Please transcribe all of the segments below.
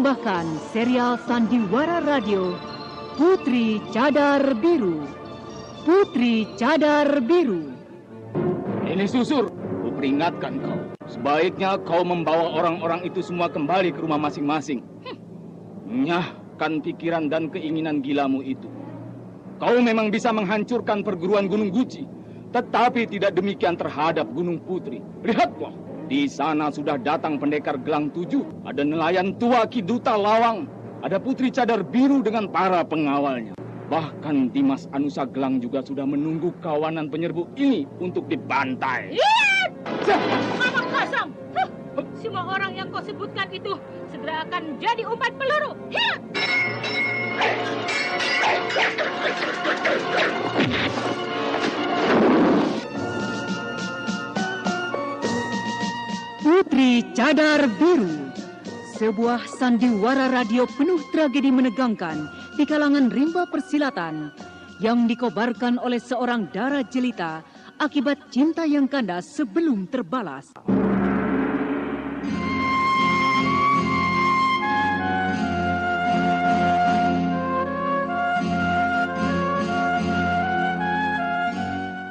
mempersembahkan serial Sandiwara Radio Putri Cadar Biru. Putri Cadar Biru. Ini Susur, ku peringatkan kau. Sebaiknya kau membawa orang-orang itu semua kembali ke rumah masing-masing. Nyahkan pikiran dan keinginan gilamu itu. Kau memang bisa menghancurkan perguruan Gunung Guci, tetapi tidak demikian terhadap Gunung Putri. Lihatlah, di sana sudah datang pendekar Gelang 7, ada nelayan tua Ki Duta Lawang, ada Putri Cadar Biru dengan para pengawalnya. Bahkan Dimas Anusa Gelang juga sudah menunggu kawanan penyerbu ini untuk dibantai. Lihat! Anak kasam! Semua orang yang kau sebutkan itu segera akan jadi umpan peluru. Lihat! Putri Cadar Biru, sebuah sandiwara radio penuh tragedi menegangkan di kalangan rimba persilatan yang dikobarkan oleh seorang dara jelita akibat cinta yang kandas sebelum terbalas.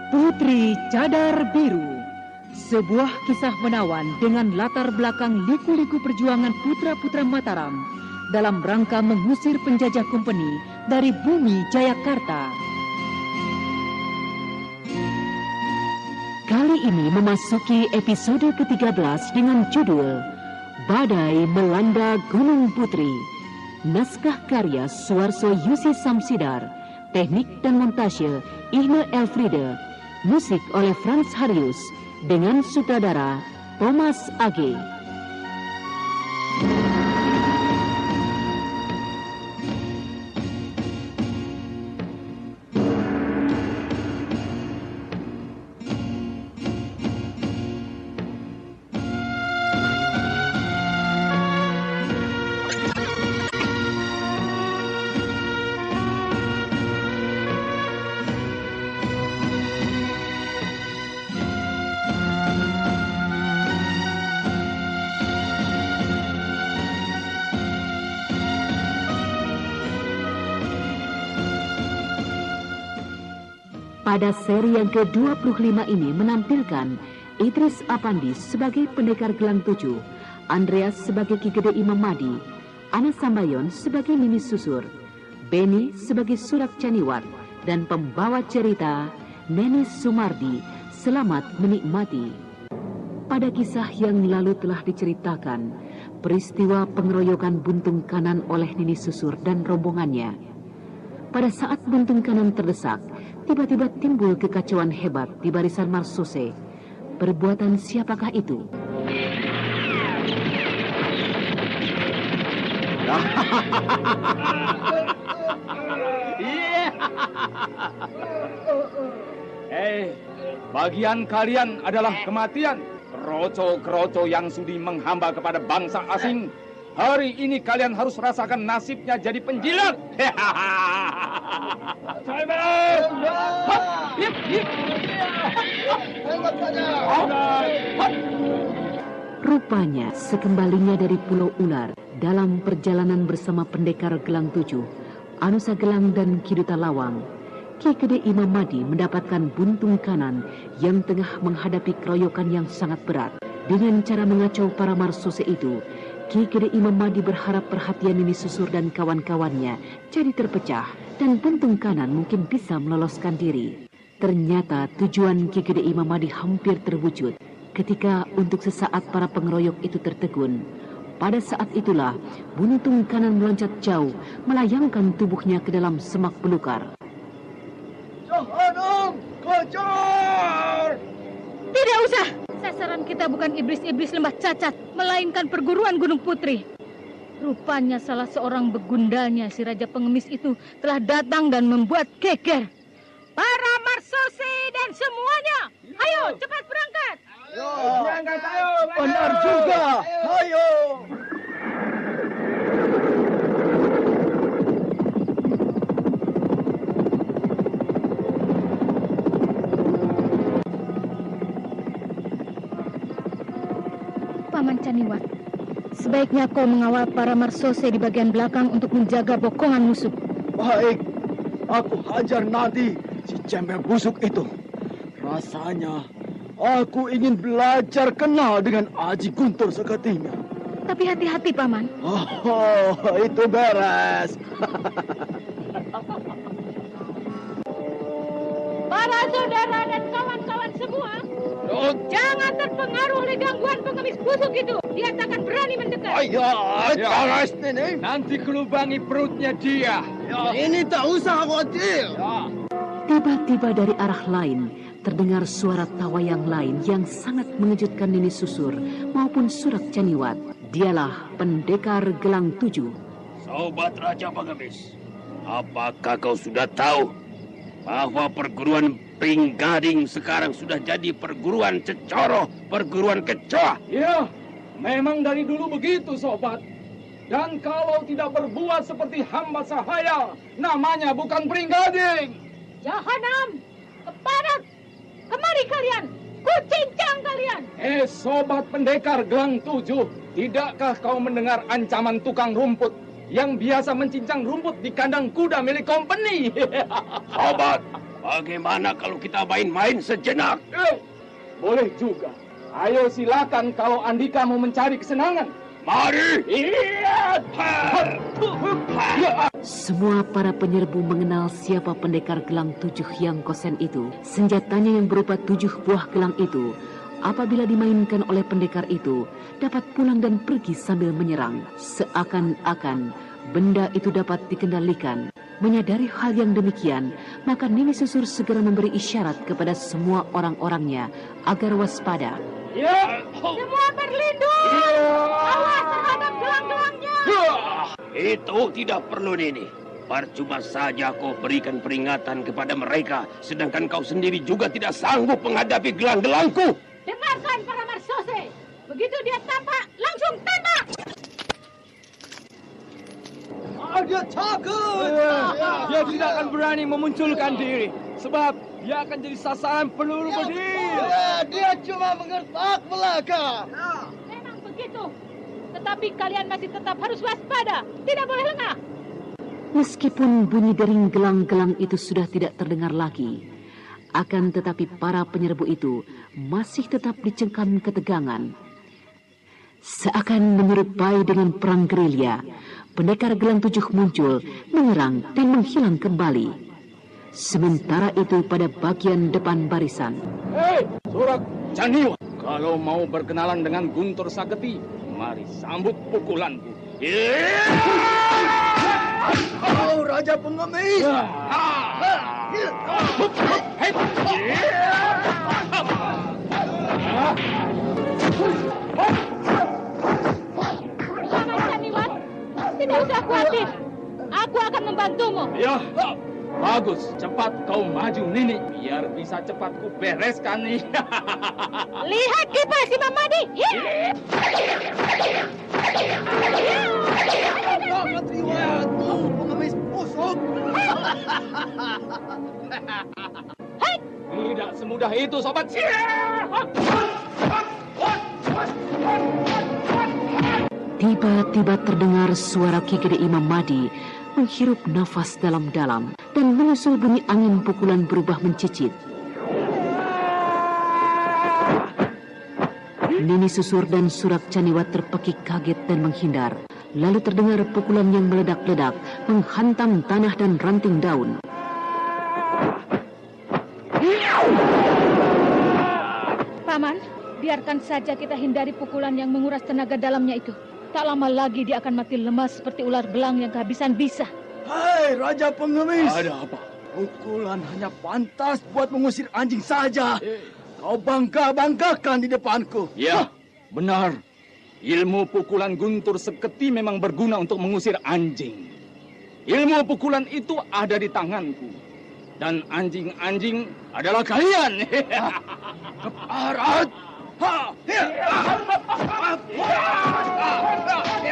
Putri Cadar Biru, sebuah kisah menawan dengan latar belakang liku-liku perjuangan putra-putra Mataram dalam rangka mengusir penjajah Kompeni dari bumi Jayakarta. Kali ini memasuki episode ke-13 dengan judul Badai Melanda Gunung Putri. Naskah karya Suarso Yusi Samsidar, teknik dan montase Ine Elfriede, musik oleh Franz Harius dengan sutradara Thomas Age. Pada seri yang ke-25 ini menampilkan Idris Apandi sebagai pendekar Gelang 7, Andreas sebagai Ki Gede Imam Mahdi, Ana Sambayon sebagai Nini Susur, Beni sebagai Surak Caniwat, dan pembawa cerita Neni Sumardi. Selamat menikmati. Pada kisah yang lalu telah diceritakan peristiwa pengeroyokan Buntung Kanan oleh Nini Susur dan rombongannya. Pada saat Buntung Kanan terdesak, tiba-tiba timbul kekacauan hebat di barisan Marsose. Perbuatan siapakah itu? Bagian kalian adalah kematian. Keroco-keroco yang sudi menghamba kepada bangsa asing. Hari ini kalian harus rasakan nasibnya jadi penjilat. Rupanya sekembalinya dari Pulau Ular dalam perjalanan bersama pendekar Gelang 7, Anusa Gelang dan Ki Duta Lawang, Ki Gede Imam Mahdi mendapatkan Buntung Kanan yang tengah menghadapi keroyokan yang sangat berat. Dengan cara mengacau para Marsose itu, Ki Gede Imam Mahdi berharap perhatian Nini Susur dan kawan-kawannya jadi terpecah dan Buntung Kanan mungkin bisa meloloskan diri. Ternyata tujuan Ki Gede Imam Mahdi hampir terwujud ketika untuk sesaat para pengeroyok itu tertegun. Pada saat itulah Buntung Kanan meloncat jauh, melayangkan tubuhnya ke dalam semak belukar. Jahanam, kejar! Tidak usah. Sasaran kita bukan iblis-iblis lembah cacat, melainkan perguruan Gunung Putri. Rupanya salah seorang begundalnya si Raja Pengemis itu telah datang dan membuat geger. Para Marsose dan semuanya, ayo cepat berangkat. Berangkat, ayo. Benar juga, ayo. Paman Caniwat, Sebaiknya kau mengawal para marsose di bagian belakang untuk menjaga bokongan musuh. Baik, aku hajar nanti si cembel busuk itu. Rasanya aku ingin belajar kenal dengan Aji Guntur Seketinya. Tapi hati-hati, Paman. Oh, itu beres. Para saudara dan kawan-kawan semua, jangan terpengaruh oleh gangguan pengemis busuk itu. Dia tak akan berani mendekat. Jelas ini. Nanti kelubangi perutnya dia. Ini tak usah khawatir. Tiba-tiba dari arah lain terdengar suara tawa yang lain yang sangat mengejutkan Nini Susur maupun Surak Caniwat. Dialah pendekar Gelang 7. Sobat Raja Pengemis, apakah kau sudah tahu bahwa perguruan Pringgading sekarang sudah jadi perguruan Cecoro, perguruan kecoa? Ya, memang dari dulu begitu, sobat. Dan kalau tidak berbuat seperti hamba sahaya, namanya bukan Pringgading. Jahanam, keparat, kemari kalian, kucincang kalian. Sobat pendekar Gelang 7, tidakkah kau mendengar ancaman tukang rumput yang biasa mencincang rumput di kandang kuda milik company? Sobat, bagaimana kalau kita main-main sejenak? Boleh juga. Ayo silakan kalau Andika mau mencari kesenangan. Mari! Iya. Semua para penyerbu mengenal siapa pendekar Gelang 7 yang kosen itu. Senjatanya yang berupa 7 buah gelang itu, apabila dimainkan oleh pendekar itu, dapat pulang dan pergi sambil menyerang. Seakan-akan benda itu dapat dikendalikan. Menyadari hal yang demikian, maka Nini Susur segera memberi isyarat kepada semua orang-orangnya agar waspada. Ya. Semua berlindung. Awas terhadap gelang-gelangnya. Itu tidak perlu, Nini. Percuma saja kau berikan peringatan kepada mereka, sedangkan kau sendiri juga tidak sanggup menghadapi gelang-gelangku. Dengarkan para marsose. Begitu dia tampak, langsung tembak. Dia takut. Dia tidak akan berani memunculkan diri, sebab dia akan jadi sasaran peluru berdiri. Dia cuma mengertak belaka. Memang begitu. Tetapi kalian masih tetap harus waspada. Tidak boleh lengah. Meskipun bunyi dering gelang-gelang itu sudah tidak terdengar lagi, akan tetapi para penyerbu itu masih tetap dicengkam ketegangan. Seakan menyerupai dengan perang gerilya, pendekar Gelang 7 muncul, menyerang dan menghilang kembali. Sementara itu pada bagian depan barisan, Surak Caniwat, kalau mau berkenalan dengan Guntur Saketi, mari sambut pukulanku. Oh, Raja Pengemis. Paman Caniwat, tidak usah khawatir. Aku akan membantumu. Ya, bagus. Cepat kau maju, Nini, biar bisa cepat ku bereskan nih. Lihat kipas si Mamadi. Pengemis busuk. Tidak semudah itu, sobat. tiba-tiba terdengar suara Ki Gede Imam Madi menghirup nafas dalam-dalam dan menyusul bunyi angin pukulan berubah mencicit. Nini Susur dan Surak Caniwat terpekik kaget dan menghindar. Lalu terdengar pukulan yang meledak-ledak menghantam tanah dan ranting daun. Paman, biarkan saja kita hindari pukulan yang menguras tenaga dalamnya itu. Tak lama lagi dia akan mati lemas seperti ular belang yang kehabisan bisa. Hai, Raja Pengemis. Ada apa? Pukulan hanya pantas buat mengusir anjing saja. Kau bangga-banggakan di depanku. Ya, benar. Ilmu pukulan Guntur Seketi memang berguna untuk mengusir anjing. Ilmu pukulan itu ada di tanganku. Dan anjing-anjing adalah kalian. Keparat.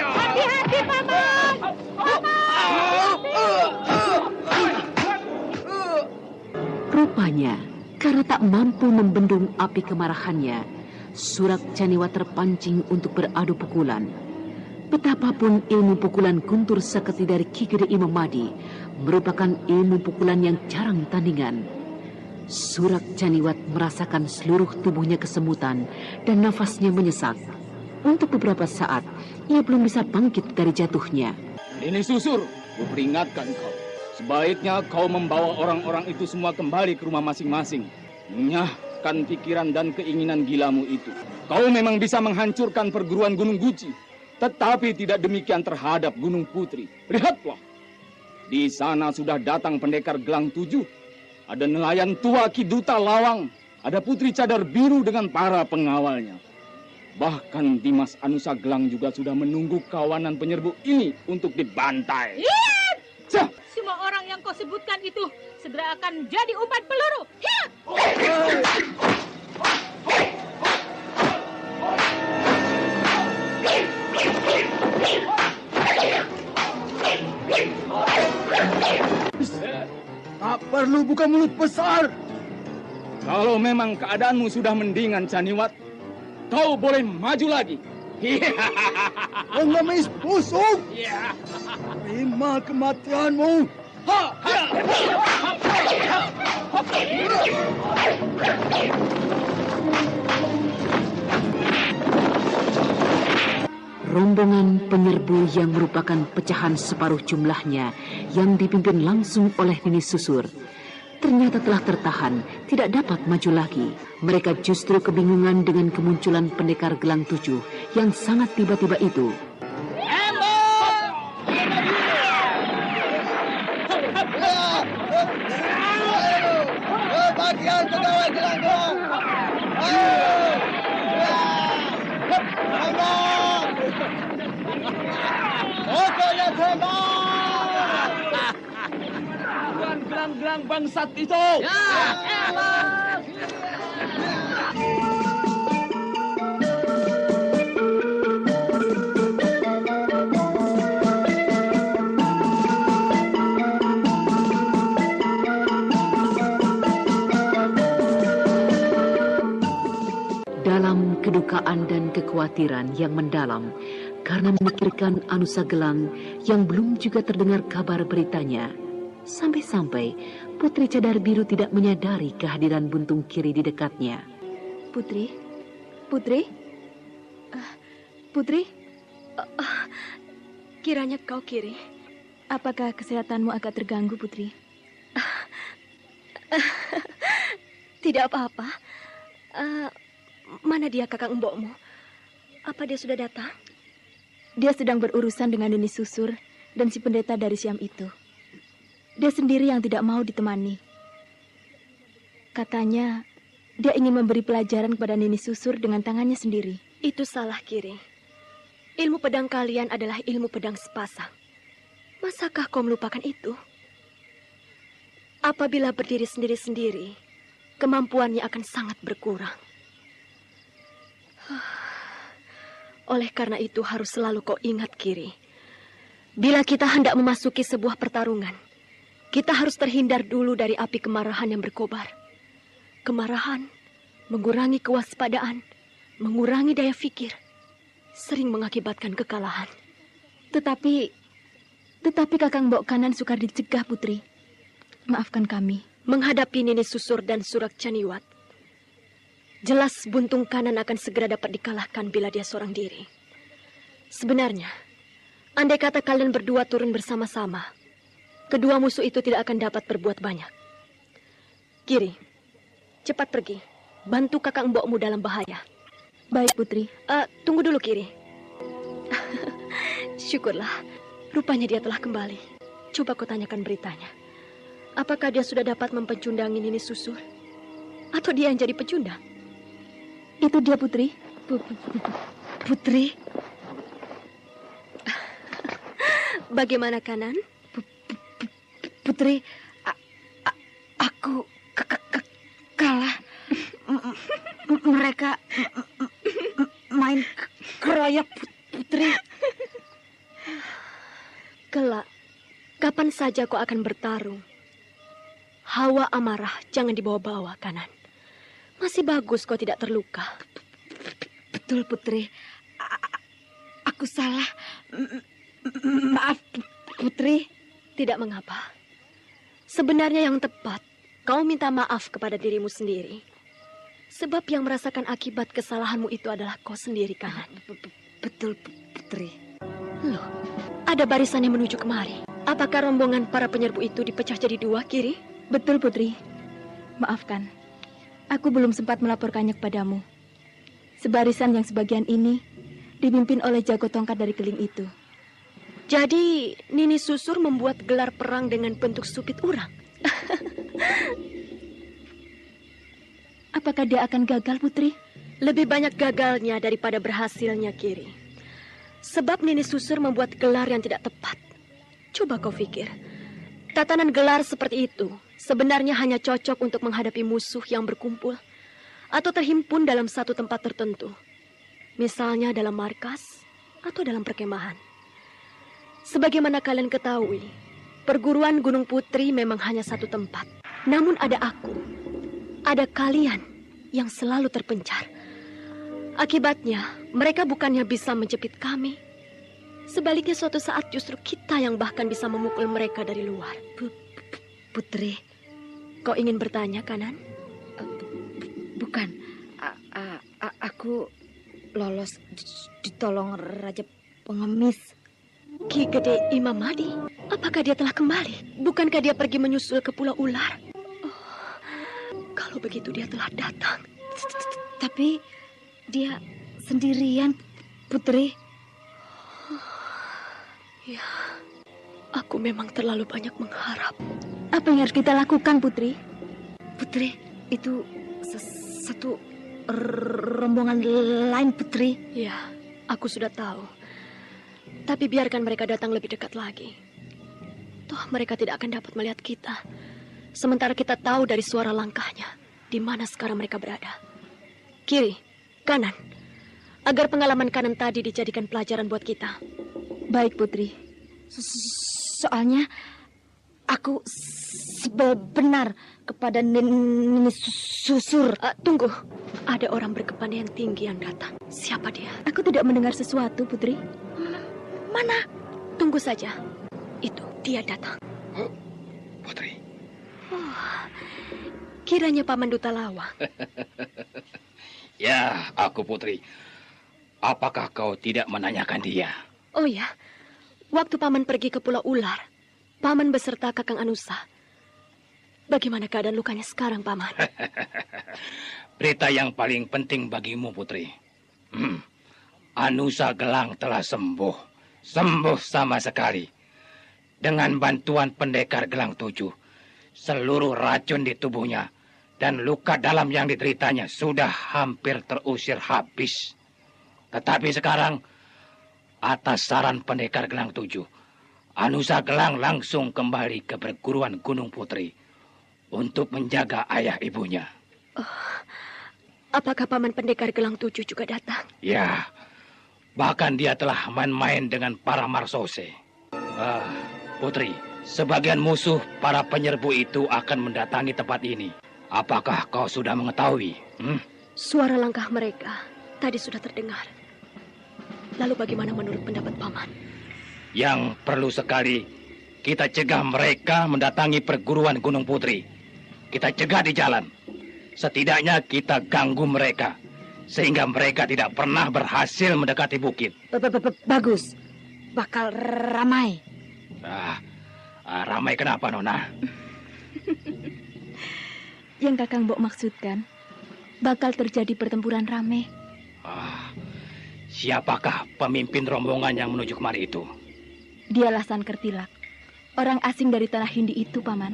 Hati-hati, Paman! Rupanya, karena tak mampu membendung api kemarahannya, Surak Caniwat terpancing untuk beradu pukulan. Betapapun ilmu pukulan Guntur Saketi dari Ki Gede Imam Mahdi merupakan ilmu pukulan yang jarang tandingan. Surak Caniwat merasakan seluruh tubuhnya kesemutan dan nafasnya menyesak. Untuk beberapa saat, ia belum bisa bangkit dari jatuhnya. Ini Susur, ku peringatkan kau. Sebaiknya kau membawa orang-orang itu semua kembali ke rumah masing-masing. Menyahkan pikiran dan keinginan gilamu itu. Kau memang bisa menghancurkan perguruan Gunung Guci, tetapi tidak demikian terhadap Gunung Putri. Lihatlah, di sana sudah datang pendekar Gelang 7. Ada nelayan tua Ki Duta Lawang. Ada Putri Cadar Biru dengan para pengawalnya. Bahkan Dimas Anusa Gelang juga sudah menunggu kawanan penyerbu ini untuk dibantai. Hiat! Semua orang yang kau sebutkan itu segera akan jadi umpan peluru. Hiat! Tak perlu buka mulut besar. Kalau memang keadaanmu sudah mendingan, Caniwat, kau boleh maju lagi. Pengemis busuk. Terima kematianmu. Rombongan penyerbu yang merupakan pecahan separuh jumlahnya yang dipimpin langsung oleh Nini Susur ternyata telah tertahan, tidak dapat maju lagi. Mereka justru kebingungan dengan kemunculan pendekar Gelang 7 yang sangat tiba-tiba itu. Bagian pegawai Gelang-Gelang. Pokoknya tembak! Gelang-gelang bangsat itu! Dalam kedukaan dan kekhawatiran yang mendalam karena memikirkan Anusa Gelang yang belum juga terdengar kabar beritanya, sampai-sampai Putri Cadar Biru tidak menyadari kehadiran Buntung Kiri di dekatnya. Putri, kiranya kau Kiri. Apakah kesehatanmu agak terganggu, Putri? Tidak apa-apa. Mana dia kakak embokmu? Apa dia sudah datang? Dia sedang berurusan dengan Nini Susur dan si pendeta dari Siam itu. Dia sendiri yang tidak mau ditemani. Katanya, dia ingin memberi pelajaran kepada Nini Susur dengan tangannya sendiri. Itu salah, Kiri. Ilmu pedang kalian adalah ilmu pedang sepasang. Masakah kau melupakan itu? Apabila berdiri sendiri-sendiri, kemampuannya akan sangat berkurang. Oleh karena itu harus selalu kau ingat, Kiri. Bila kita hendak memasuki sebuah pertarungan, kita harus terhindar dulu dari api kemarahan yang berkobar. Kemarahan mengurangi kewaspadaan, mengurangi daya pikir, sering mengakibatkan kekalahan. Tetapi Kakang Mbok Kanan sukar dicegah, Putri. Maafkan kami. Menghadapi Nini Susur dan Surak Caniwat, jelas Buntung Kanan akan segera dapat dikalahkan bila dia seorang diri. Sebenarnya, andai kata kalian berdua turun bersama-sama, kedua musuh itu tidak akan dapat berbuat banyak. Kiri, cepat pergi. Bantu kakak mbokmu dalam bahaya. Baik, Putri. Tunggu dulu, Kiri. Syukurlah, rupanya dia telah kembali. Coba kau tanyakan beritanya. Apakah dia sudah dapat mempecundangi Nini Susur? Atau dia yang jadi pecundang? Itu dia, Putri. Putri? Bagaimana, Kanan? Putri, aku kalah. Mereka main keroyak, Putri. Kelak, kapan saja kau akan bertarung? Hawa amarah jangan dibawa-bawa, Kanan. Masih bagus kau tidak terluka. Betul, Putri. Aku salah. Maaf, Putri. Tidak mengapa. Sebenarnya yang tepat, kau minta maaf kepada dirimu sendiri. Sebab yang merasakan akibat kesalahanmu itu adalah kau sendiri, Kanan. Betul, Putri. Loh, ada barisan yang menuju kemari. Apakah rombongan para penyerbu itu dipecah jadi dua, Kiri? Betul, Putri. Maafkan. Aku belum sempat melaporkannya kepadamu. Sebarisan yang sebagian ini dipimpin oleh jago tongkat dari Keling itu. Jadi, Nini Susur membuat gelar perang dengan bentuk supit urang. Apakah dia akan gagal, Putri? Lebih banyak gagalnya daripada berhasilnya, Kiri. Sebab Nini Susur membuat gelar yang tidak tepat. Coba kau pikir, tatanan gelar seperti itu sebenarnya hanya cocok untuk menghadapi musuh yang berkumpul atau terhimpun dalam satu tempat tertentu. Misalnya dalam markas atau dalam perkemahan. Sebagaimana kalian ketahui, perguruan Gunung Putri memang hanya satu tempat. Namun ada aku, ada kalian yang selalu terpencar. Akibatnya, mereka bukannya bisa menjepit kami. Sebaliknya suatu saat justru kita yang bahkan bisa memukul mereka dari luar. Putri, kau ingin bertanya, Kanan? bukan. Aku lolos ditolong Raja Pengemis. Ki Gede Imam Mahdi, apakah dia telah kembali? Bukankah dia pergi menyusul ke Pulau Ular? Oh, kalau begitu dia telah datang. Tapi dia sendirian, Putri. Ya, aku memang terlalu banyak mengharap. Apa yang harus kita lakukan, Putri? Putri, Itu satu rombongan lain, Putri. ya, aku sudah tahu. Tapi biarkan mereka datang lebih dekat lagi. Toh mereka tidak akan dapat melihat kita. Sementara kita tahu dari suara langkahnya di mana sekarang mereka berada. Kiri, kanan. Agar pengalaman Kanan tadi dijadikan pelajaran buat kita. Baik, Putri. Soalnya aku benar kepada Nini Susur. Tunggu, ada orang berkepandaian tinggi yang datang. Siapa dia? Aku tidak mendengar sesuatu, Putri. Mana? Tunggu saja. Itu, dia datang. Putri. Kiranya Paman Duta Lawang. Ya, aku Putri. Apakah kau tidak menanyakan dia? Oh ya, waktu Paman pergi ke Pulau Ular, Paman beserta Kakang Anusa. Bagaimana keadaan lukanya sekarang, Paman? Berita yang paling penting bagimu, Putri. Anusa Gelang telah sembuh. Sembuh sama sekali. Dengan bantuan pendekar Gelang 7, seluruh racun di tubuhnya dan luka dalam yang dideritanya sudah hampir terusir habis. Tetapi sekarang, atas saran pendekar Gelang 7, Anusa Gelang langsung kembali ke perguruan Gunung Putri untuk menjaga ayah ibunya. Apakah Paman pendekar Gelang 7 juga datang? Ya, bahkan dia telah main-main dengan para marsose. Putri, sebagian musuh para penyerbu itu akan mendatangi tempat ini. Apakah kau sudah mengetahui? Suara langkah mereka tadi sudah terdengar. Lalu bagaimana menurut pendapat Paman? Yang perlu sekali kita cegah mereka mendatangi perguruan Gunung Putri. Kita cegah di jalan. Setidaknya kita ganggu mereka, sehingga mereka tidak pernah berhasil mendekati bukit. Bagus. Bakal ramai. Ramai kenapa, Nona? Yang Kakang Mbok maksudkan, bakal terjadi pertempuran ramai. Siapakah pemimpin rombongan yang menuju kemari itu? Dialah Sankertilak, orang asing dari tanah Hindi itu, Paman.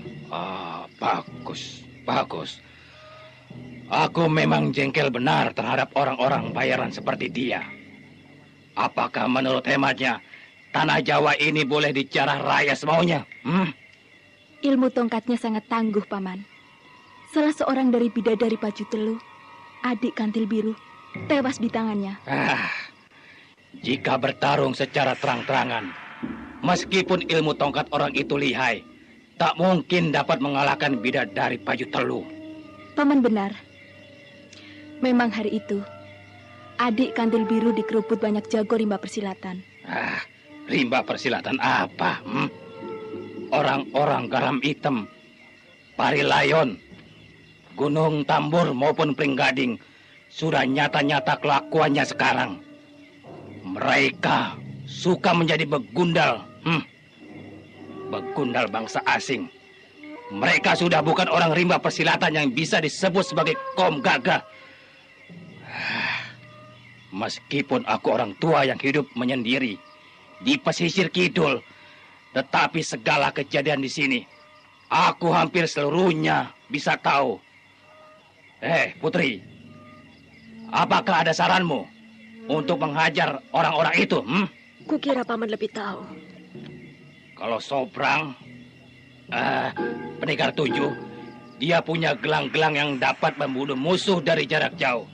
Bagus, bagus. Aku memang jengkel benar terhadap orang-orang bayaran seperti dia. Apakah menurut hematnya, tanah Jawa ini boleh dijarah raya semaunya? Ilmu tongkatnya sangat tangguh, Paman. Salah seorang dari bidadari Baju Teluh, adik Kantil Biru, tewas di tangannya. Jika bertarung secara terang-terangan, meskipun ilmu tongkat orang itu lihai, tak mungkin dapat mengalahkan bidadari Baju Teluh. Paman benar. Memang hari itu, adik Kandil Biru dikeruput banyak jago rimba persilatan. Rimba persilatan apa? Orang-orang Garam Hitam, Parilayon, Gunung Tambur maupun Pringgading sudah nyata-nyata kelakuannya sekarang. Mereka suka menjadi begundal. Begundal bangsa asing. Mereka sudah bukan orang rimba persilatan yang bisa disebut sebagai kaum gagah. Meskipun aku orang tua yang hidup menyendiri di pesisir kidul, tetapi segala kejadian di sini, aku hampir seluruhnya bisa tahu. Putri, apakah ada saranmu untuk menghajar orang-orang itu? Kukira paman lebih tahu. Kalau Sobrang, Pendekar 7, dia punya gelang-gelang yang dapat membunuh musuh dari jarak jauh.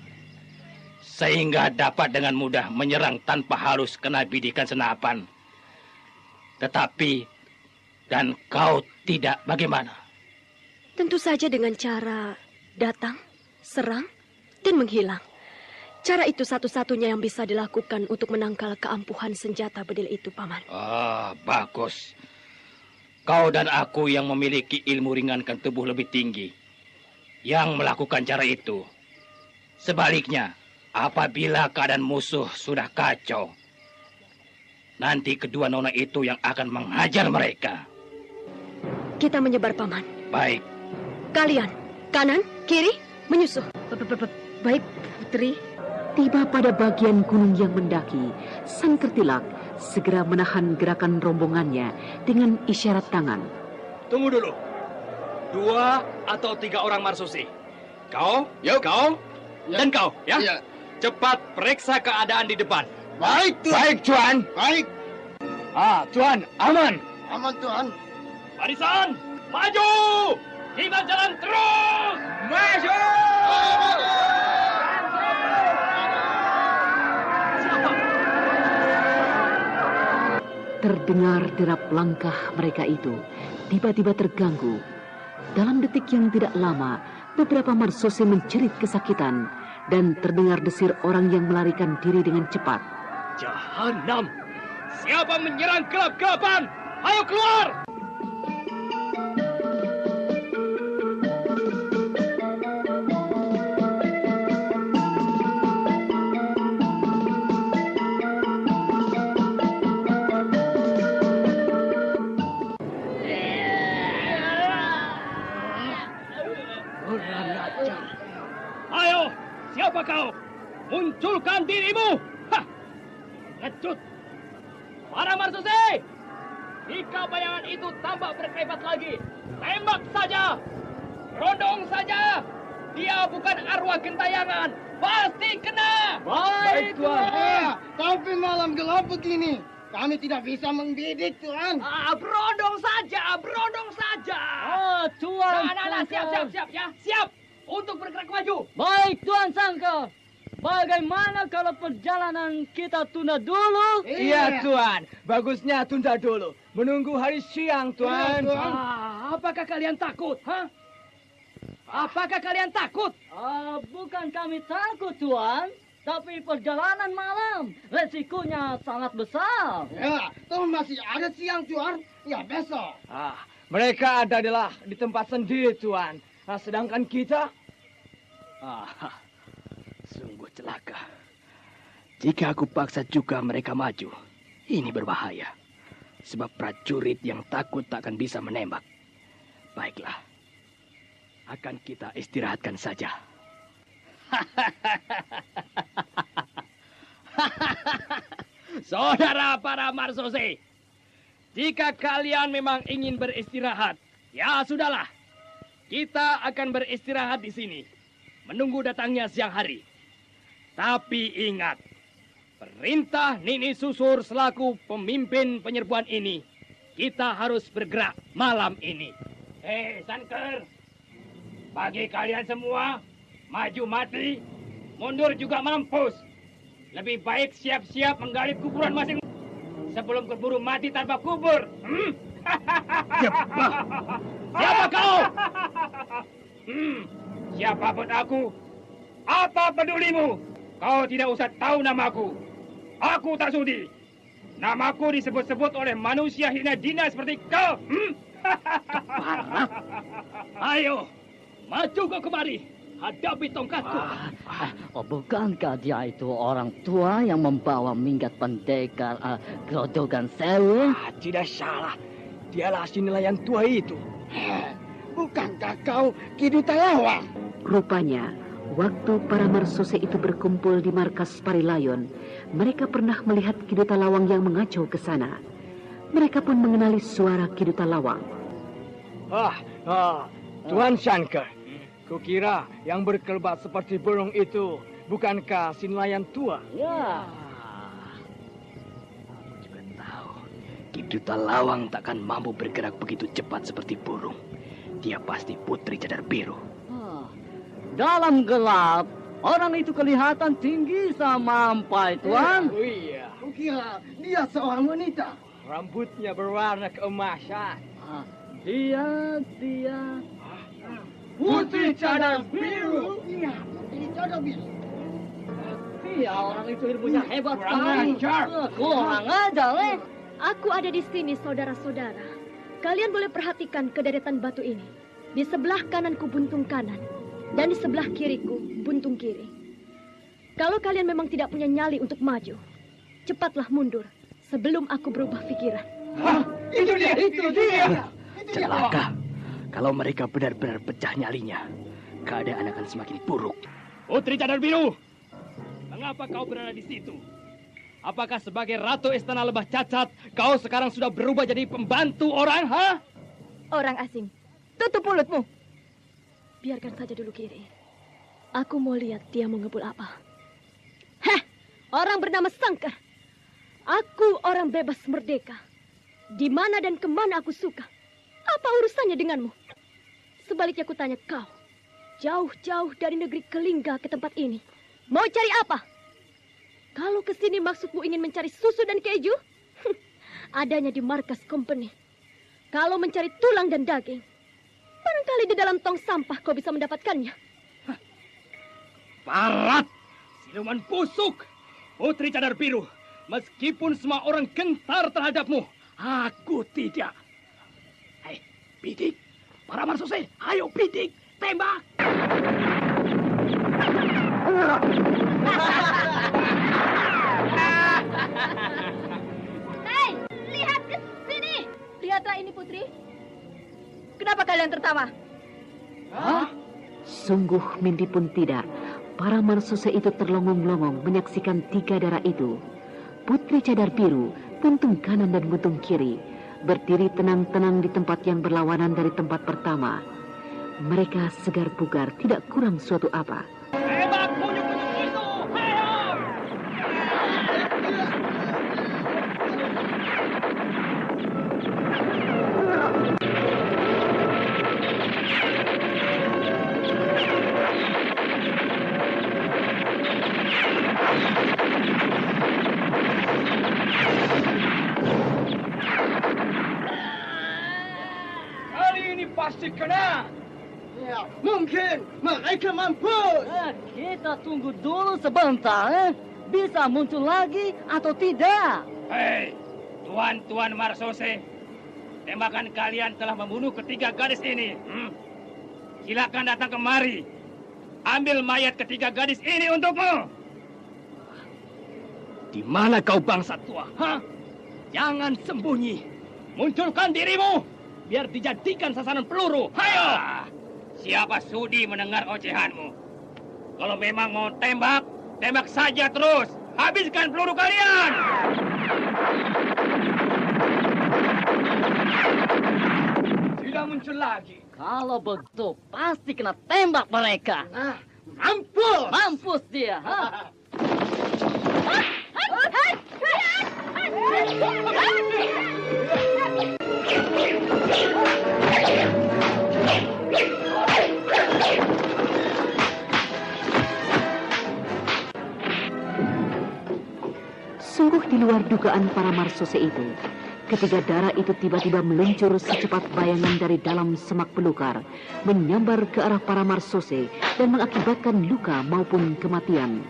Sehingga dapat dengan mudah menyerang tanpa harus kena bidikan senapan. Tetapi, dan kau tidak, bagaimana? Tentu saja dengan cara datang, serang, dan menghilang. Cara itu satu-satunya yang bisa dilakukan untuk menangkal keampuhan senjata bedil itu, Paman. Bagus. Kau dan aku yang memiliki ilmu ringankan tubuh lebih tinggi, yang melakukan cara itu. Sebaliknya, apabila keadaan musuh sudah kacau, nanti kedua nona itu yang akan menghajar mereka. Kita menyebar, Paman. Baik. Kalian, kanan, kiri, menyusuh. Baik, Putri. Tiba pada bagian gunung yang mendaki, Sang Kertilak segera menahan gerakan rombongannya dengan isyarat tangan. Tunggu dulu. 2 atau 3 orang marsusi. Kau, kau, dan kau, ya? Cepat periksa keadaan di depan. Baik, Tuan. Baik, Tuan. Baik. Tuan, aman. Aman, Tuan. Barisan, maju! Kita jalan terus! Maju! Terdengar derap langkah mereka itu tiba-tiba terganggu. Dalam detik yang tidak lama, beberapa marsosi menjerit kesakitan dan terdengar desir orang yang melarikan diri dengan cepat. Jahanam! Siapa menyerang gelap-gelapan? Ayo keluar! Ayo, siapa kau? Munculkan dirimu! Ngecut! Para marsusi! Jika bayangan itu tampak berkelebat lagi, tembak saja! Rondong saja! Dia bukan arwah gentayangan! Pasti kena! Baik, Tuan. Tapi malam gelap begini, kami tidak bisa membidik, Tuan. Berondong saja! Berondong saja! Tuan. Nah, siap ya! Siap! Untuk bergerak maju! Baik, Tuan Sangka. Bagaimana kalau perjalanan kita tunda dulu? Iya, Tuan. Bagusnya tunda dulu. Menunggu hari siang, Tuan. Iya, Tuan. Apakah kalian takut? Apakah kalian takut? Bukan kami takut, Tuan. Tapi perjalanan malam, resikonya sangat besar. Ya, toh masih ada siang, Tuan. Ya, besok. Mereka adalah di tempat sendiri, Tuan. Sedangkan kita... Sungguh celaka. Jika aku paksa juga mereka maju, ini berbahaya. Sebab prajurit yang takut tak akan bisa menembak. Baiklah, akan kita istirahatkan saja. Saudara para marsosi, jika kalian memang ingin beristirahat, ya sudahlah. Kita akan beristirahat di sini, menunggu datangnya siang hari. Tapi ingat, perintah Nini Susur selaku pemimpin penyerbuan ini, kita harus bergerak malam ini. Sanker, bagi kalian semua, maju mati, mundur juga mampus. Lebih baik siap-siap menggali kuburan masing-masing sebelum keburu mati tanpa kubur. Siapa kau? Siapapun aku, apa pedulimu? Kau tidak usah tahu namaku. Aku tak sudi. Namaku disebut-sebut oleh manusia hina dina seperti kau. Keparat. Ayo, maju kau kemari. Hadapi tongkatku. Bukankah dia itu orang tua yang membawa minggat pendekar Grodogan Sewu? Tidak salah. Dialah si nelayan tua itu. Bukankah kau Kiduta Lawang? Rupanya, waktu para marsose itu berkumpul di markas Parilayon, mereka pernah melihat Kiduta Lawang yang mengacau ke sana. Mereka pun mengenali suara Kiduta Lawang. Tuan Shankar. Kukira yang berkelebat seperti burung itu bukankah si nelayan tua? Ya. Aku juga tahu. Kiduta Lawang takkan mampu bergerak begitu cepat seperti burung. Dia pasti Putri Cadar Biru. Dalam gelap, orang itu kelihatan tinggi sama sampai, Tuan. Oh iya. Kukira dia seorang wanita. Rambutnya berwarna keemasan. Dia. Putri Cadar Biru. Iya, Putri Cadar Biru. Iya, orang itu ilmunya hebat sekali. Kurang ajar, Aku ada di sini, saudara-saudara. Kalian boleh perhatikan kederetan batu ini. Di sebelah kananku buntung kanan, dan di sebelah kiriku buntung kiri. Kalau kalian memang tidak punya nyali untuk maju, cepatlah mundur sebelum aku berubah pikiran. Itu dia. Celaka. Kalau mereka benar-benar pecah nyalinya, keadaan akan semakin buruk. Putri Cadar Biru, mengapa kau berada di situ? Apakah sebagai ratu istana Lembah Cacat, kau sekarang sudah berubah jadi pembantu orang, Orang asing, tutup mulutmu. Biarkan saja dulu Kiri. Aku mau lihat dia mau ngebul apa. Orang bernama Sangkar. Aku orang bebas merdeka. Di mana dan kemana aku suka. Apa urusannya denganmu? Sebaliknya aku tanya kau. Jauh-jauh dari negeri Kelingga ke tempat ini. Mau cari apa? Kalau ke sini maksudmu ingin mencari susu dan keju? Adanya di markas company. Kalau mencari tulang dan daging, barangkali di dalam tong sampah kau bisa mendapatkannya. Parat! Siluman busuk! Putri Cadar Biru, meskipun semua orang gentar terhadapmu, aku tidak. Hei, bidik! Para marsose, ayo bidik! Tembak! Hei, lihat ke sini! Lihatlah ini, Putri. Kenapa kalian tertawa? Sungguh mimpi pun tidak. Para marsose itu terlongong-longong menyaksikan tiga darah itu. Putri Cadar Biru, buntung kanan dan buntung kiri, berdiri tenang-tenang di tempat yang berlawanan dari tempat pertama. Mereka segar bugar, tidak kurang suatu apa. Tembak punyuk-punyuk itu! Hayo! Kali ini pasti kena. Ya, mungkin mereka mampu. Kita tunggu dulu sebentar. Bisa muncul lagi atau tidak? Hei, tuan-tuan marsose, tembakan kalian telah membunuh ketiga gadis ini. Silakan datang kemari. Ambil mayat ketiga gadis ini untukmu. Di mana kau bangsa tua? Jangan sembunyi. Munculkan dirimu, biar dijadikan sasaran peluru. Hayo! Siapa sudi mendengar ocehanmu? Kalau memang mau tembak, tembak saja terus. Habiskan peluru kalian! Tidak muncul lagi. Kalau begitu, pasti kena tembak mereka. Mampus! Mampus dia. Sungguh di luar dugaan para marsose itu. Ketiga darah itu tiba-tiba meluncur secepat bayangan dari dalam semak belukar, menyambar ke arah para marsose dan mengakibatkan luka maupun kematian.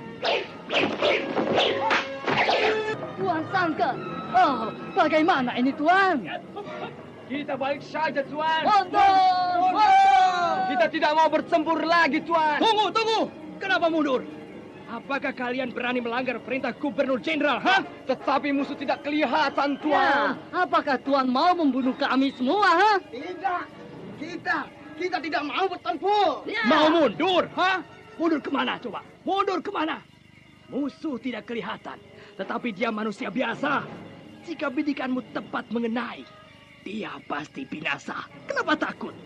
Sangka. Oh, bagaimana ini, Tuan? Kita balik saja, Tuan. Mundur! Kita tidak mau bertempur lagi, Tuan. Tunggu. Kenapa mundur? Apakah kalian berani melanggar perintah Gubernur Jenderal? Hah? Tetapi musuh tidak kelihatan, Tuan. Ya, apakah Tuan mau membunuh kami semua? Ha? Tidak. Kita tidak mau bertempur. Ya. Mau mundur? Hah? Mundur kemana coba? Mundur kemana? Musuh tidak kelihatan, tetapi dia manusia biasa. Jika bidikanmu tepat mengenai, dia pasti binasa. Kenapa takut?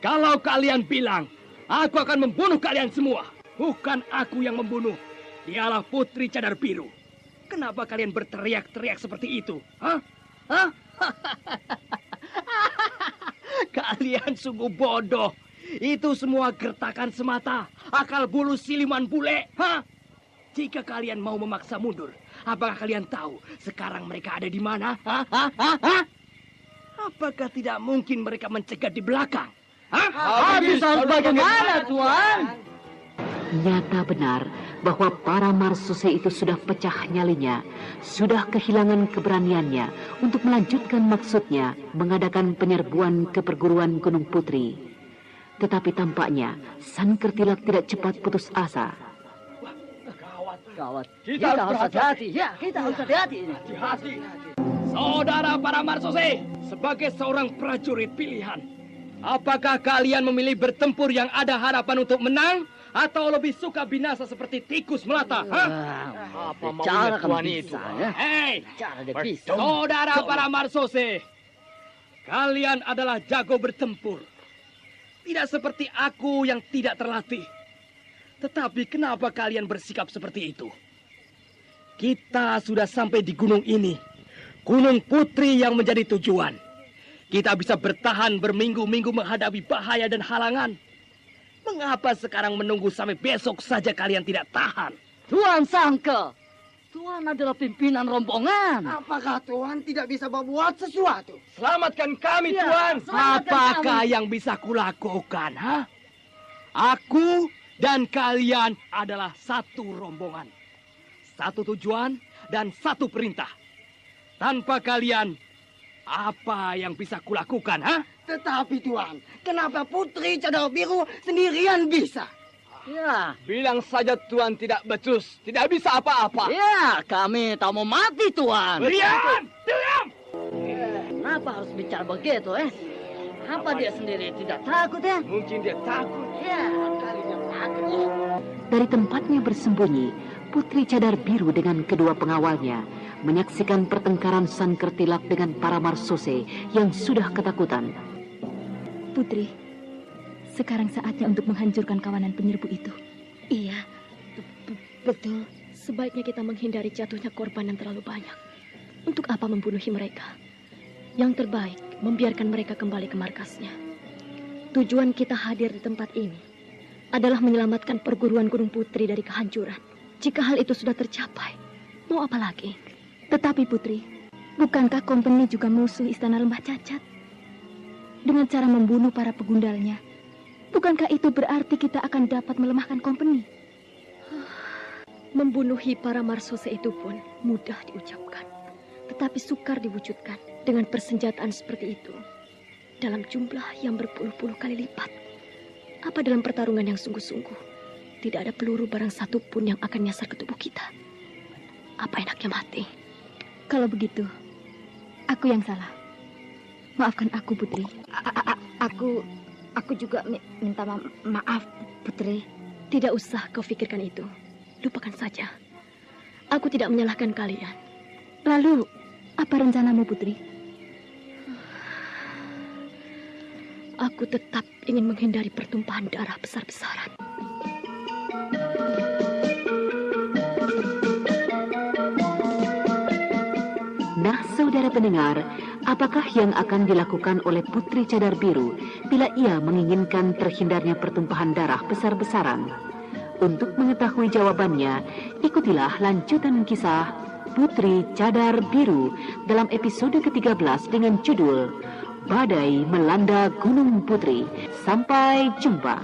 Kalau kalian bilang, aku akan membunuh kalian semua. Bukan aku yang membunuh. Dialah Putri Cadar Biru. Kenapa kalian berteriak-teriak seperti itu? Hah? Kalian sungguh bodoh. Itu semua gertakan semata. Akal bulu siluman bule. Hah? Jika kalian mau memaksa mundur, apakah kalian tahu sekarang mereka ada di mana? Hah? Apakah tidak mungkin mereka mencegat di belakang? Habis bagaimana, Tuan? Nyata benar bahwa para marsose itu sudah pecah nyalinya, sudah kehilangan keberaniannya untuk melanjutkan maksudnya mengadakan penyerbuan ke perguruan Gunung Putri. Tetapi tampaknya Sankertilak tidak cepat putus asa. Gawat. Kita harus hati-hati. Ya, kita harus hati-hati. Saudara para marsose, sebagai seorang prajurit pilihan, apakah kalian memilih bertempur yang ada harapan untuk menang, atau lebih suka binasa seperti tikus melata? Apa maunya Tuan itu? Hei, saudara para marsose, kalian adalah jago bertempur. Tidak seperti aku yang tidak terlatih. Tetapi kenapa kalian bersikap seperti itu? Kita sudah sampai di gunung ini. Gunung Putri yang menjadi tujuan. Kita bisa bertahan berminggu-minggu menghadapi bahaya dan halangan. Mengapa sekarang menunggu sampai besok saja kalian tidak tahan? Tuan Sangka, Tuan adalah pimpinan rombongan. Apakah Tuhan tidak bisa berbuat sesuatu? Selamatkan kami, Ya, Tuan. selamatkan Apakah yang bisa kulakukan, ha? Aku dan kalian adalah satu rombongan. Satu tujuan dan satu perintah. Tanpa kalian, apa yang bisa kulakukan, ha? Tetapi Tuhan, kenapa Putri Cadar Biru sendirian bisa? Ya, Bilang saja Tuan tidak becus, tidak bisa apa-apa. ya, kami tak mau mati, Tuan. Diam! Diam! Kenapa harus bicara begitu, Apa dia sendiri tidak takut, ya? Mungkin dia takut. Ya, Kalinya takut. Dari tempatnya bersembunyi, Putri Cadar Biru dengan kedua pengawalnya menyaksikan pertengkaran Sankertilak dengan para marsose yang sudah ketakutan. Putri, sekarang saatnya untuk menghancurkan kawanan penyerbu itu. Iya, betul. Sebaiknya kita menghindari jatuhnya korban yang terlalu banyak. Untuk apa membunuhi mereka? Yang terbaik, membiarkan mereka kembali ke markasnya. Tujuan kita hadir di tempat ini adalah menyelamatkan perguruan Gunung Putri dari kehancuran. Jika hal itu sudah tercapai, mau apa lagi? Tetapi Putri, bukankah kompeni juga musuh istana Lembah Cacat? Dengan cara membunuh para pegundalnya, bukankah itu berarti kita akan dapat melemahkan kompeni? Membunuhi para marsose itu pun mudah diucapkan, tetapi sukar diwujudkan dengan persenjataan seperti itu dalam jumlah yang berpuluh-puluh kali lipat. Apa dalam pertarungan yang sungguh-sungguh tidak ada peluru barang satu pun yang akan nyasar ke tubuh kita? Apa enaknya mati? Kalau begitu, aku yang salah. Maafkan aku, Putri. Aku juga minta maaf, Putri. Tidak usah kau pikirkan itu. Lupakan saja. Aku tidak menyalahkan kalian. Lalu, apa rencanamu, Putri? Aku tetap ingin menghindari pertumpahan darah besar-besaran. Nah, saudara pendengar, apakah yang akan dilakukan oleh Putri Cadar Biru bila ia menginginkan terhindarnya pertumpahan darah besar-besaran? Untuk mengetahui jawabannya, ikutilah lanjutan kisah Putri Cadar Biru dalam episode ke-13 dengan judul Badai Melanda Gunung Putri. Sampai jumpa.